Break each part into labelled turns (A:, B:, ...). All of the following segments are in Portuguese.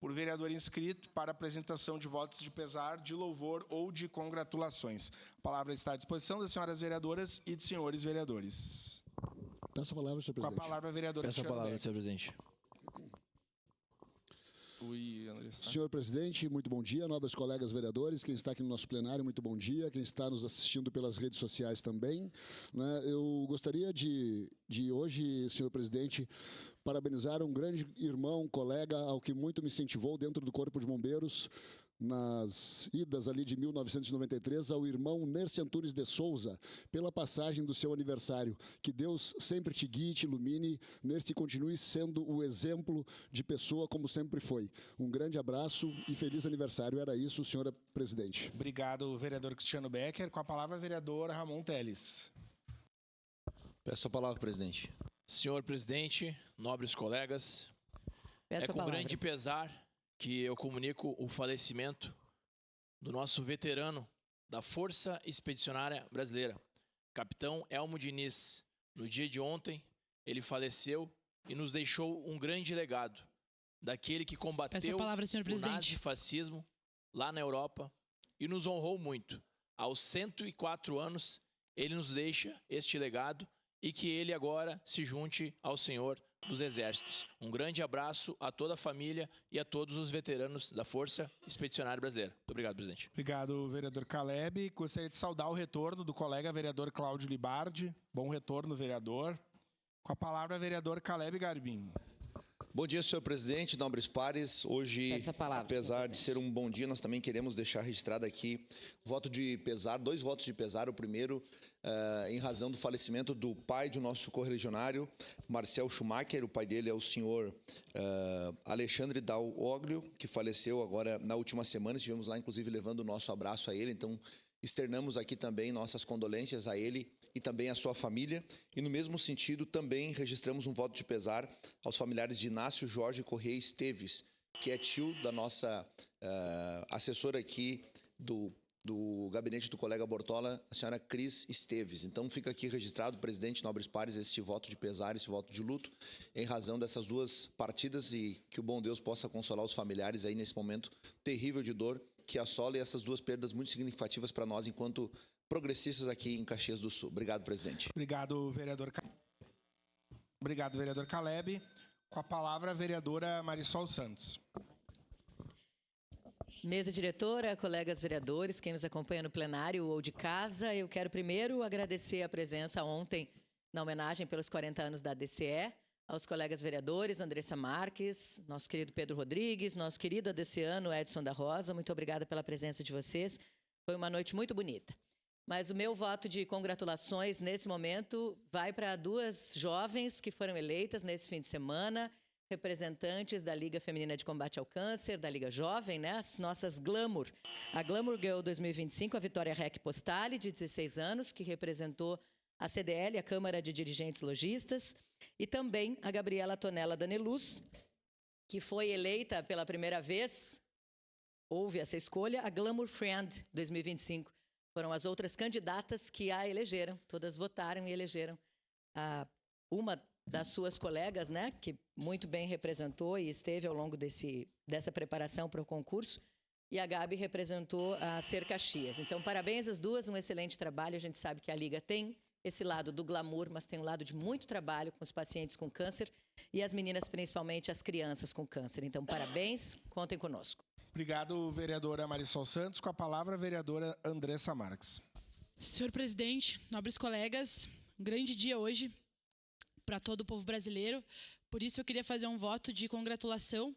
A: por vereador inscrito para apresentação de votos de pesar, de louvor ou de congratulações. A palavra está à disposição das senhoras vereadoras e dos senhores vereadores.
B: Peço a palavra, senhor presidente.
A: Com a palavra, vereador.
C: Peço a palavra, senhor presidente.
B: Senhor presidente, muito bom dia. Nobres colegas vereadores, quem está aqui no nosso plenário, muito bom dia. Quem está nos assistindo pelas redes sociais também. Eu gostaria de hoje, senhor presidente, parabenizar um grande irmão, colega, ao que muito me incentivou dentro do Corpo de Bombeiros, nas idas ali de 1993, ao irmão Nerci Antunes de Souza, pela passagem do seu aniversário. Que Deus sempre te guie, te ilumine. Nerci continue sendo o exemplo de pessoa como sempre foi. Um grande abraço e feliz aniversário. Era isso, senhora presidente.
A: Obrigado, vereador Cristiano Becker. Com a palavra, vereador Ramon Teles.
D: Peço a palavra, presidente.
C: Senhor presidente, nobres colegas,
E: Peço a
C: com
E: palavra.
C: grande pesar que eu comunico o falecimento do nosso veterano da Força Expedicionária Brasileira, capitão Elmo Diniz. No dia de ontem, ele faleceu e nos deixou um grande legado daquele que combateu
E: Peço a palavra, senhor
C: o
E: presidente.
C: nazifascismo lá na Europa e nos honrou muito. Aos 104 anos, ele nos deixa este legado e que ele agora se junte ao Senhor dos Exércitos. Um grande abraço a toda a família e a todos os veteranos da Força Expedicionária Brasileira. Muito obrigado, presidente.
A: Obrigado, vereador Caleb. Gostaria de saudar o retorno do colega vereador Cláudio Libardi. Bom retorno, vereador. Com a palavra, vereador Caleb Garbim.
D: Bom dia, senhor presidente, nobres pares. Hoje,
E: Peço a palavra,
D: apesar
E: senhor
D: de ser um bom dia, nós também queremos deixar registrado aqui voto de pesar, 2 votos de pesar. O primeiro, em razão do falecimento do pai de nosso correligionário, Marcel Schumacher. O pai dele é o senhor Alexandre Dalloglio, que faleceu agora na última semana. Estivemos lá, inclusive, levando o nosso abraço a ele. Então, externamos aqui também nossas condolências a ele e também à sua família. E, no mesmo sentido, também registramos um voto de pesar aos familiares de Inácio Jorge Correia Esteves, que é tio da nossa assessora aqui do gabinete do colega Bortola, a senhora Cris Esteves. Então, fica aqui registrado, presidente, nobres pares, este voto de pesar, esse voto de luto, em razão dessas 2 partidas, e que o bom Deus possa consolar os familiares aí nesse momento terrível de dor que assola, e essas 2 perdas muito significativas para nós enquanto progressistas aqui em Caxias do Sul. Obrigado, presidente.
A: Obrigado, vereador Caleb. Com a palavra, a vereadora Marisol Santos.
E: Mesa diretora, colegas vereadores, quem nos acompanha no plenário ou de casa, eu quero primeiro agradecer a presença ontem na homenagem pelos 40 anos da DCE, aos colegas vereadores, Andressa Marques, nosso querido Pedro Rodrigues, nosso querido ADCiano Edson da Rosa. Muito obrigada pela presença de vocês. Foi uma noite muito bonita. Mas o meu voto de congratulações nesse momento vai para 2 jovens que foram eleitas nesse fim de semana, representantes da Liga Feminina de Combate ao Câncer, da Liga Jovem, né? As nossas Glamour. A Glamour Girl 2025, a Vitória Rec Postali, de 16 anos, que representou a CDL, a Câmara de Dirigentes Logistas, e também a Gabriela Tonella Daneluz, que foi eleita pela primeira vez, houve essa escolha, a Glamour Friend 2025. Foram as outras candidatas que a elegeram, todas votaram e elegeram uma das suas colegas, né, que muito bem representou e esteve ao longo dessa preparação para o concurso, e a Gabi representou a Ser Caxias. Então, parabéns às 2, um excelente trabalho. A gente sabe que a Liga tem esse lado do glamour, mas tem um lado de muito trabalho com os pacientes com câncer e as meninas, principalmente as crianças com câncer. Então, parabéns, contem conosco.
A: Obrigado, vereadora Marisol Santos. Com a palavra, a vereadora Andressa Marques.
F: Senhor presidente, nobres colegas, um grande dia hoje para todo o povo brasileiro. Por isso, eu queria fazer um voto de congratulação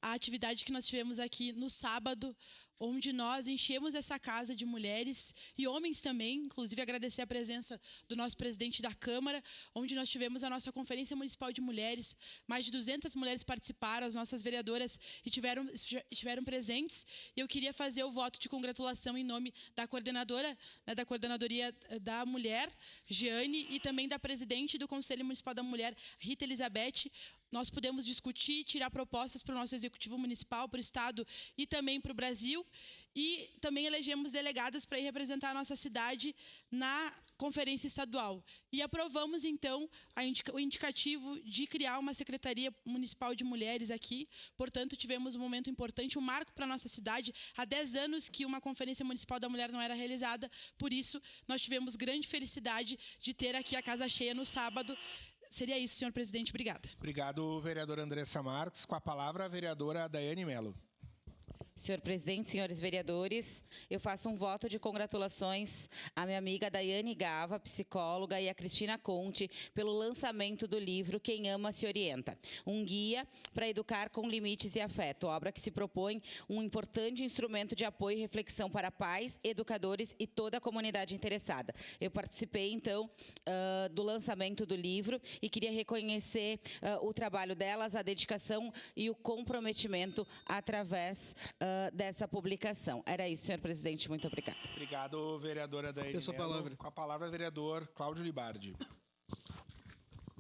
F: à atividade que nós tivemos aqui no sábado, onde nós enchemos essa casa de mulheres e homens também, inclusive agradecer a presença do nosso presidente da Câmara, onde nós tivemos a nossa Conferência Municipal de Mulheres. Mais de 200 mulheres participaram, as nossas vereadoras estiveram presentes. E eu queria fazer o voto de congratulação em nome da coordenadora, né, da Coordenadoria da Mulher, Giane, e também da presidente do Conselho Municipal da Mulher, Rita Elizabeth, nós pudemos discutir, tirar propostas para o nosso Executivo Municipal, para o Estado e também para o Brasil. E também elegemos delegadas para ir representar a nossa cidade na Conferência Estadual. E aprovamos, então, o indicativo de criar uma Secretaria Municipal de Mulheres aqui. Portanto, tivemos um momento importante, um marco para a nossa cidade. Há 10 anos que uma Conferência Municipal da Mulher não era realizada. Por isso, nós tivemos grande felicidade de ter aqui a casa cheia no sábado. Seria isso, senhor presidente. Obrigada.
A: Obrigado, vereadora Andressa Marques. Com a palavra, a vereadora Daiane Mello.
G: Senhor presidente, senhores vereadores, eu faço um voto de congratulações à minha amiga Daiane Gava, psicóloga, e à Cristina Conte pelo lançamento do livro Quem Ama Se Orienta, um guia para educar com limites e afeto, obra que se propõe um importante instrumento de apoio e reflexão para pais, educadores e toda a comunidade interessada. Eu participei, então, do lançamento do livro e queria reconhecer o trabalho delas, a dedicação e o comprometimento através dessa publicação. Era isso, senhor presidente. Muito obrigada.
A: Obrigado, vereadora Daiane Mello.
H: Palavra.
A: Com a palavra, vereador Cláudio Libardi.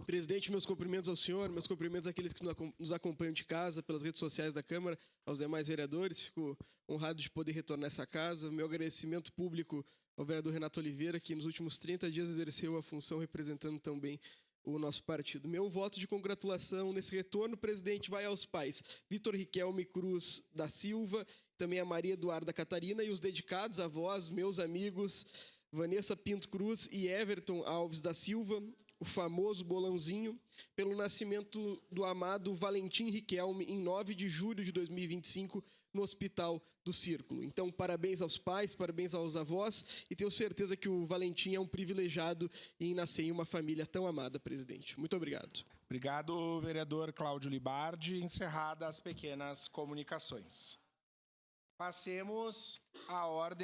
H: Presidente, meus cumprimentos ao senhor, meus cumprimentos àqueles que nos acompanham de casa, pelas redes sociais da Câmara, aos demais vereadores. Fico honrado de poder retornar a essa casa. Meu agradecimento público ao vereador Renato Oliveira, que nos últimos 30 dias exerceu a função representando tão bem o nosso partido. Meu voto de congratulação nesse retorno, presidente, vai aos pais Vitor Riquelme Cruz da Silva, também a Maria Eduarda Catarina, e os dedicados avós, meus amigos Vanessa Pinto Cruz e Everton Alves da Silva, o famoso Bolãozinho, pelo nascimento do amado Valentim Riquelme em 9 de julho de 2025, no Hospital do Círculo. Então, parabéns aos pais, parabéns aos avós, e tenho certeza que o Valentim é um privilegiado em nascer em uma família tão amada, presidente. Muito obrigado.
A: Obrigado, vereador Cláudio Libardi. Encerradas as pequenas comunicações. Passemos à ordem.